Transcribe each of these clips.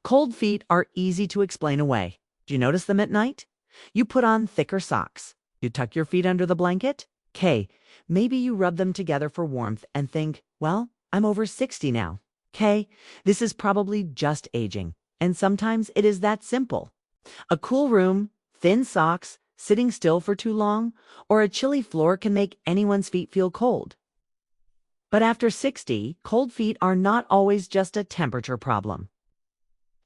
Cold feet are easy to explain away. Do you notice them at night? You put on thicker socks. You tuck your feet under the blanket. Maybe you rub them together for warmth and think, well, I'm over 60 now. This is probably just aging. And sometimes it is that simple. A cool room, thin socks, sitting still for too long, or a chilly floor can make anyone's feet feel cold. But after 60, cold feet are not always just a temperature problem.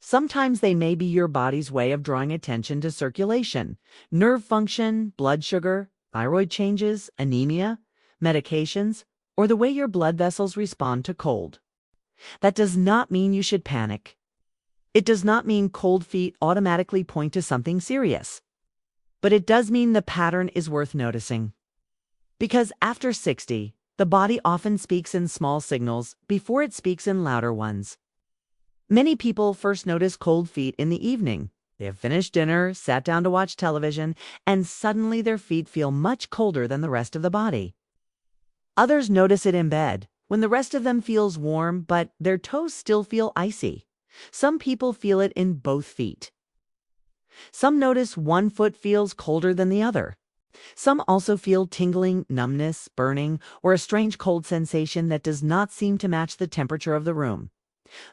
Sometimes they may be your body's way of drawing attention to circulation, nerve function, blood sugar, thyroid changes, anemia, medications, or the way your blood vessels respond to cold. That does not mean you should panic. It does not mean cold feet automatically point to something serious. But it does mean the pattern is worth noticing. Because after 60, the body often speaks in small signals before it speaks in louder ones. Many people first notice cold feet in the evening. They have finished dinner, sat down to watch television, and suddenly their feet feel much colder than the rest of the body. Others notice it in bed, when the rest of them feels warm, but their toes still feel icy. Some people feel it in both feet. Some notice one foot feels colder than the other. Some also feel tingling, numbness, burning, or a strange cold sensation that does not seem to match the temperature of the room.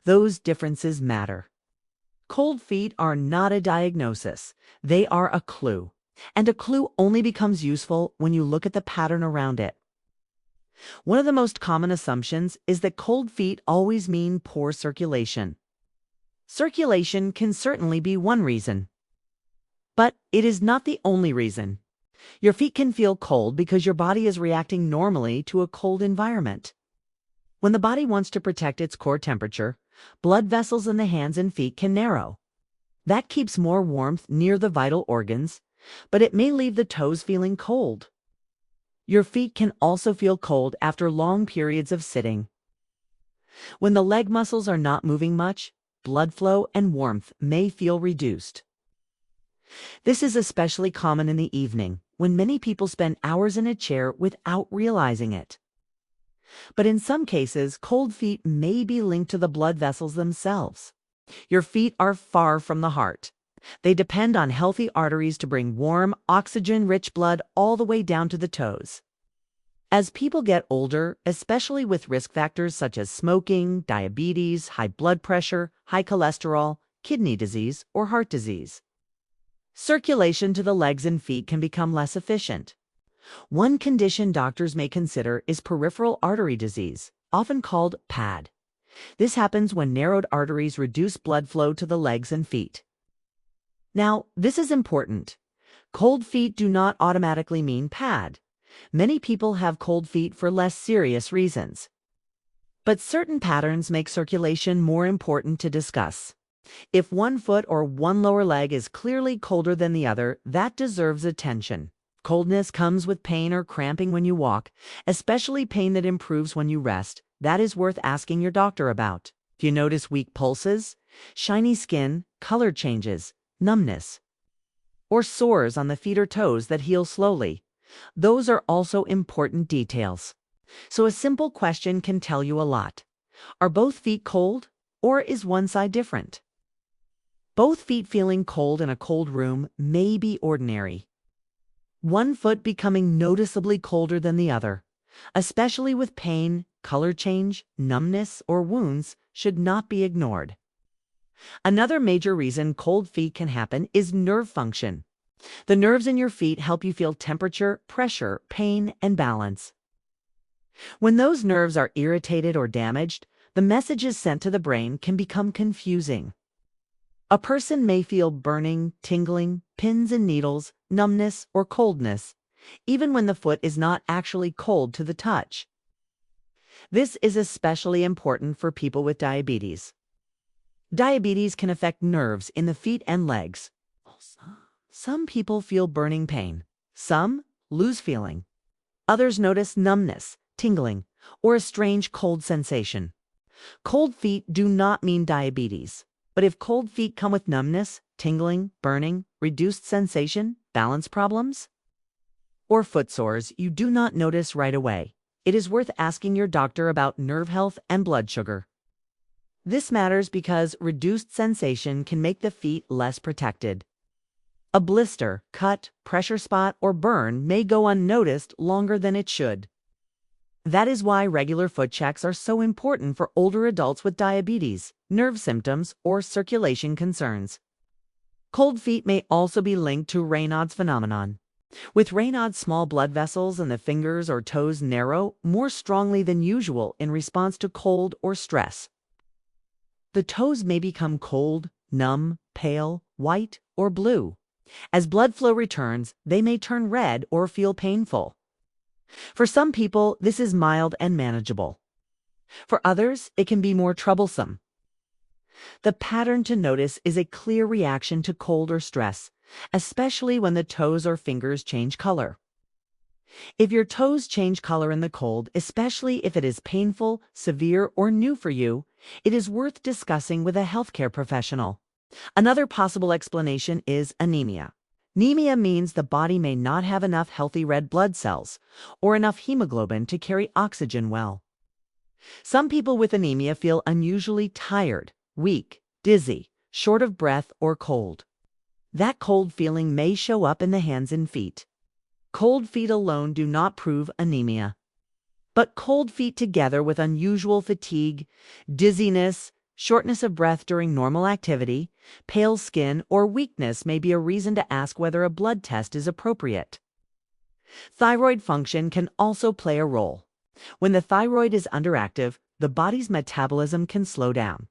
Those differences matter. Cold feet are not a diagnosis. They are a clue. And a clue only becomes useful when you look at the pattern around it. One of the most common assumptions is that cold feet always mean poor circulation. Circulation can certainly be one reason. But it is not the only reason. Your feet can feel cold because your body is reacting normally to a cold environment. When the body wants to protect its core temperature, blood vessels in the hands and feet can narrow. That keeps more warmth near the vital organs, but it may leave the toes feeling cold. Your feet can also feel cold after long periods of sitting. When the leg muscles are not moving much, blood flow and warmth may feel reduced. This is especially common in the evening, when many people spend hours in a chair without realizing it. But in some cases, cold feet may be linked to the blood vessels themselves. Your feet are far from the heart. They depend on healthy arteries to bring warm, oxygen-rich blood all the way down to the toes. As people get older, especially with risk factors such as smoking, diabetes, high blood pressure, high cholesterol, kidney disease, or heart disease, circulation to the legs and feet can become less efficient. One condition doctors may consider is peripheral artery disease, often called PAD. This happens when narrowed arteries reduce blood flow to the legs and feet. Now, this is important. Cold feet do not automatically mean PAD. Many people have cold feet for less serious reasons. But certain patterns make circulation more important to discuss. If one foot or one lower leg is clearly colder than the other, that deserves attention. Coldness comes with pain or cramping when you walk, especially pain that improves when you rest. That is worth asking your doctor about. Do you notice weak pulses, shiny skin, color changes, numbness, or sores on the feet or toes that heal slowly? Those are also important details. So a simple question can tell you a lot. Are both feet cold, or is one side different? Both feet feeling cold in a cold room may be ordinary. One foot becoming noticeably colder than the other, especially with pain, color change, numbness, or wounds, should not be ignored. Another major reason cold feet can happen is nerve function. The nerves in your feet help you feel temperature, pressure, pain, and balance. When those nerves are irritated or damaged, the messages sent to the brain can become confusing. A person may feel burning, tingling, pins and needles, numbness, or coldness, even when the foot is not actually cold to the touch. This is especially important for people with diabetes. Diabetes can affect nerves in the feet and legs. Some people feel burning pain. Some lose feeling. Others notice numbness, tingling, or a strange cold sensation. Cold feet do not mean diabetes. But if cold feet come with numbness, tingling, burning, reduced sensation, balance problems, or foot sores you do not notice right away, it is worth asking your doctor about nerve health and blood sugar. This matters because reduced sensation can make the feet less protected. A blister, cut, pressure spot, or burn may go unnoticed longer than it should. That is why regular foot checks are so important for older adults with diabetes, nerve symptoms, or circulation concerns. Cold feet may also be linked to Raynaud's phenomenon. With Raynaud's, small blood vessels in the fingers or toes narrow more strongly than usual in response to cold or stress. The toes may become cold, numb, pale, white, or blue. As blood flow returns, they may turn red or feel painful. For some people, this is mild and manageable. For others, it can be more troublesome. The pattern to notice is a clear reaction to cold or stress, especially when the toes or fingers change color. If your toes change color in the cold, especially if it is painful, severe, or new for you, it is worth discussing with a healthcare professional. Another possible explanation is anemia. Anemia means the body may not have enough healthy red blood cells or enough hemoglobin to carry oxygen well. Some people with anemia feel unusually tired, weak, dizzy, short of breath, or cold. That cold feeling may show up in the hands and feet. Cold feet alone do not prove anemia. But cold feet together with unusual fatigue, dizziness, shortness of breath during normal activity, pale skin, or weakness may be a reason to ask whether a blood test is appropriate. Thyroid function can also play a role. When the thyroid is underactive, the body's metabolism can slow down.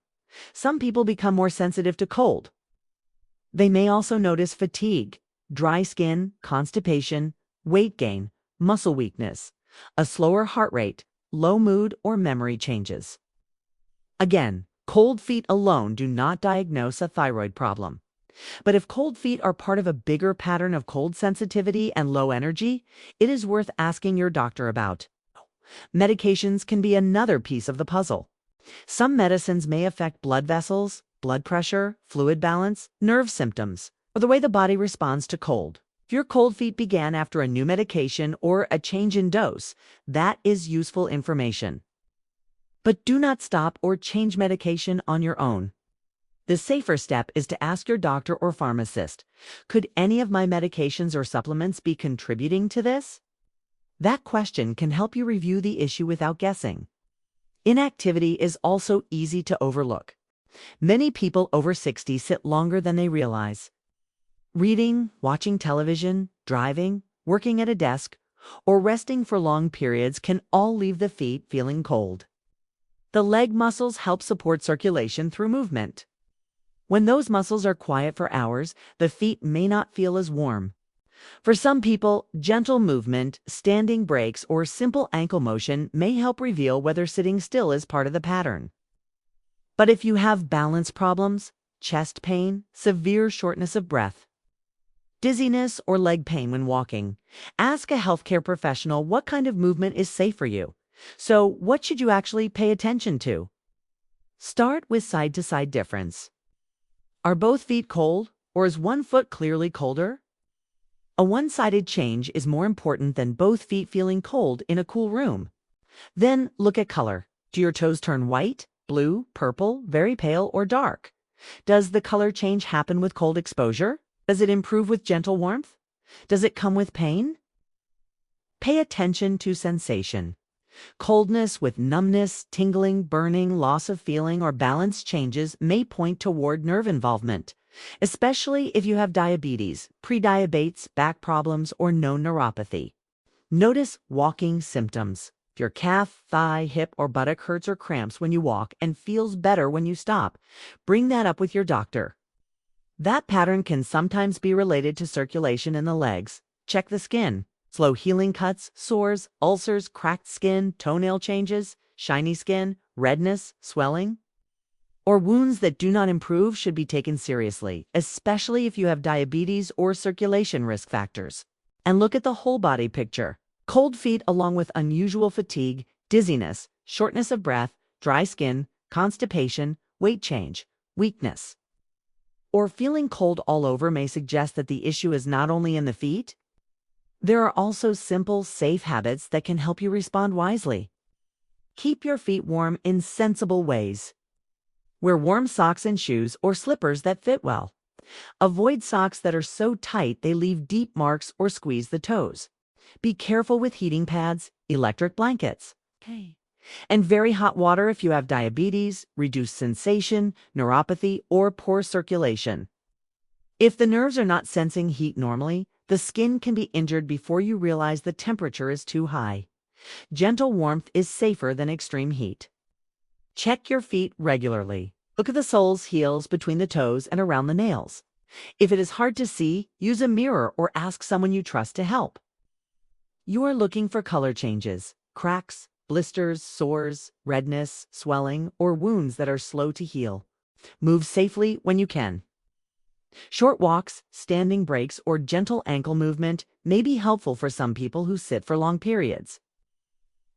Some people become more sensitive to cold. They may also notice fatigue, dry skin, constipation, weight gain, muscle weakness, a slower heart rate, low mood, or memory changes. Again, cold feet alone do not diagnose a thyroid problem. But if cold feet are part of a bigger pattern of cold sensitivity and low energy, it is worth asking your doctor about. Medications can be another piece of the puzzle. Some medicines may affect blood vessels, blood pressure, fluid balance, nerve symptoms, or the way the body responds to cold. If your cold feet began after a new medication or a change in dose, that is useful information. But do not stop or change medication on your own. The safer step is to ask your doctor or pharmacist, could any of my medications or supplements be contributing to this? That question can help you review the issue without guessing. Inactivity is also easy to overlook. Many people over 60 sit longer than they realize. Reading, watching television, driving, working at a desk, or resting for long periods can all leave the feet feeling cold. The leg muscles help support circulation through movement. When those muscles are quiet for hours, the feet may not feel as warm. For some people, gentle movement, standing breaks, or simple ankle motion may help reveal whether sitting still is part of the pattern. But if you have balance problems, chest pain, severe shortness of breath, dizziness, or leg pain when walking, ask a healthcare professional what kind of movement is safe for you. So, what should you actually pay attention to? Start with side-to-side difference. Are both feet cold, or is one foot clearly colder? A one-sided change is more important than both feet feeling cold in a cool room. Then look at color. Do your toes turn white, blue, purple, very pale, or dark? Does the color change happen with cold exposure? Does it improve with gentle warmth? Does it come with pain? Pay attention to sensation. Coldness with numbness, tingling, burning, loss of feeling, or balance changes may point toward nerve involvement, especially if you have diabetes, prediabetes, back problems, or known neuropathy. Notice walking symptoms. If your calf, thigh, hip, or buttock hurts or cramps when you walk and feels better when you stop, bring that up with your doctor. That pattern can sometimes be related to circulation in the legs. Check the skin. Slow healing cuts, sores, ulcers, cracked skin, toenail changes, shiny skin, redness, swelling, or wounds that do not improve should be taken seriously, especially if you have diabetes or circulation risk factors. And look at the whole body picture. Cold feet along with unusual fatigue, dizziness, shortness of breath, dry skin, constipation, weight change, weakness, or feeling cold all over may suggest that the issue is not only in the feet. There are also simple, safe habits that can help you respond wisely. Keep your feet warm in sensible ways. Wear warm socks and shoes or slippers that fit well. Avoid socks that are so tight they leave deep marks or squeeze the toes. Be careful with heating pads, electric blankets. Okay. And very hot water if you have diabetes, reduced sensation, neuropathy, or poor circulation. If the nerves are not sensing heat normally, the skin can be injured before you realize the temperature is too high. Gentle warmth is safer than extreme heat. Check your feet regularly. Look at the soles, heels, between the toes, and around the nails. If it is hard to see, use a mirror or ask someone you trust to help. You are looking for color changes, cracks, blisters, sores, redness, swelling, or wounds that are slow to heal. Move safely when you can. Short walks, standing breaks, or gentle ankle movement may be helpful for some people who sit for long periods.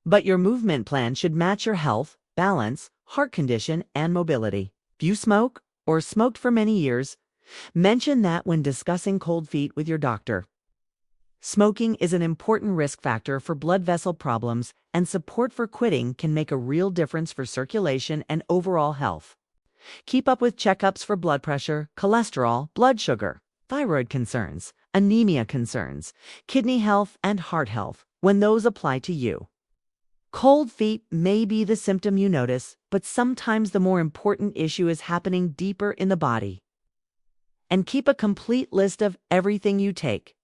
But your movement plan should match your health, balance, heart condition, and mobility. If you smoke or smoked for many years, mention that when discussing cold feet with your doctor. Smoking is an important risk factor for blood vessel problems, and support for quitting can make a real difference for circulation and overall health. Keep up with checkups for blood pressure, cholesterol, blood sugar, thyroid concerns, anemia concerns, kidney health, and heart health when those apply to you. Cold feet may be the symptom you notice, but sometimes the more important issue is happening deeper in the body. And keep a complete list of everything you take,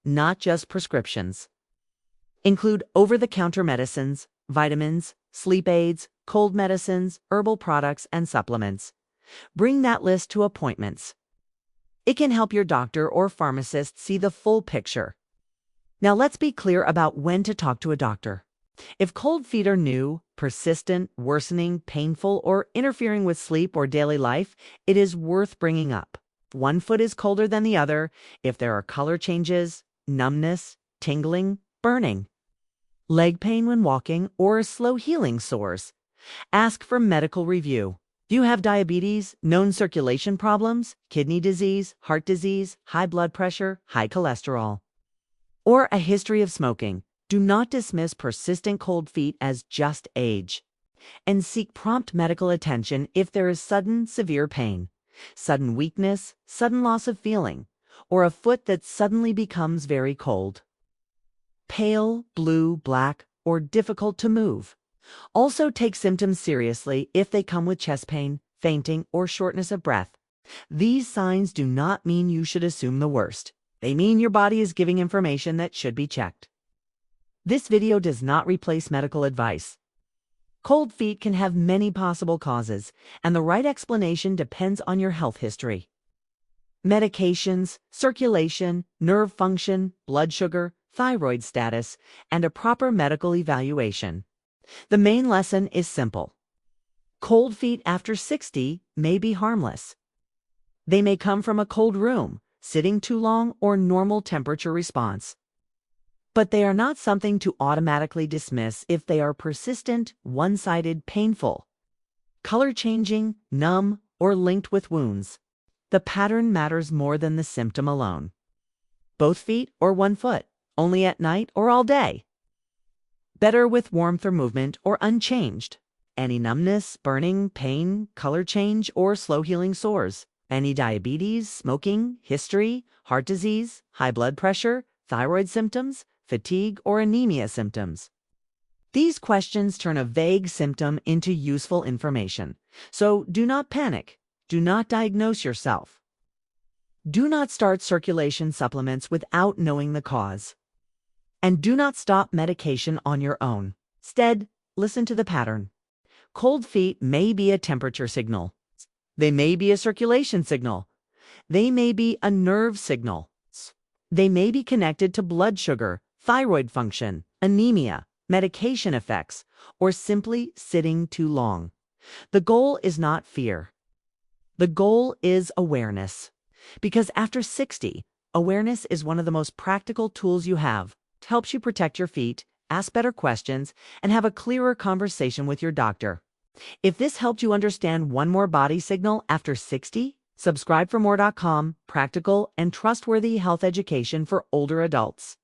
not just prescriptions. Include over-the-counter medicines, vitamins, sleep aids, cold medicines, herbal products, and supplements. Bring that list to appointments. It can help your doctor or pharmacist see the full picture. Now let's be clear about when to talk to a doctor. If cold feet are new, persistent, worsening, painful, or interfering with sleep or daily life, it is worth bringing up. If one foot is colder than the other, if there are color changes, numbness, tingling, burning, leg pain when walking, or slow healing sores, ask for medical review. Do you have diabetes, known circulation problems, kidney disease, heart disease, high blood pressure, high cholesterol, or a history of smoking? Do not dismiss persistent cold feet as just age, and seek prompt medical attention if there is sudden, severe pain, sudden weakness, sudden loss of feeling, or a foot that suddenly becomes very cold, pale, blue, black, or difficult to move. Also take symptoms seriously if they come with chest pain, fainting, or shortness of breath. These signs do not mean you should assume the worst. They mean your body is giving information that should be checked. This video does not replace medical advice. Cold feet can have many possible causes, and the right explanation depends on your health history. Medications, circulation, nerve function, blood sugar, thyroid status, and a proper medical evaluation. The main lesson is simple. Cold feet after 60 may be harmless. They may come from a cold room, sitting too long, or normal temperature response. But they are not something to automatically dismiss if they are persistent, one-sided, painful, color-changing, numb, or linked with wounds. The pattern matters more than the symptom alone. Both feet or one foot, only at night or all day. Better with warmth or movement, or unchanged. Any numbness, burning, pain, color change, or slow healing sores. Any diabetes, smoking, history, heart disease, high blood pressure, thyroid symptoms, fatigue, or anemia symptoms. These questions turn a vague symptom into useful information. So do not panic. Do not diagnose yourself. Do not start circulation supplements without knowing the cause. And do not stop medication on your own. Instead, listen to the pattern. Cold feet may be a temperature signal. They may be a circulation signal. They may be a nerve signal. They may be connected to blood sugar, thyroid function, anemia, medication effects, or simply sitting too long. The goal is not fear. The goal is awareness. Because after 60, awareness is one of the most practical tools you have. It helps you protect your feet, ask better questions, and have a clearer conversation with your doctor. If this helped you understand one more body signal after 60, subscribe for more.com, practical and trustworthy health education for older adults.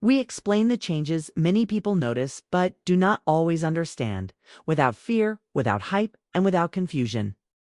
We explain the changes many people notice but do not always understand, without fear, without hype, and without confusion.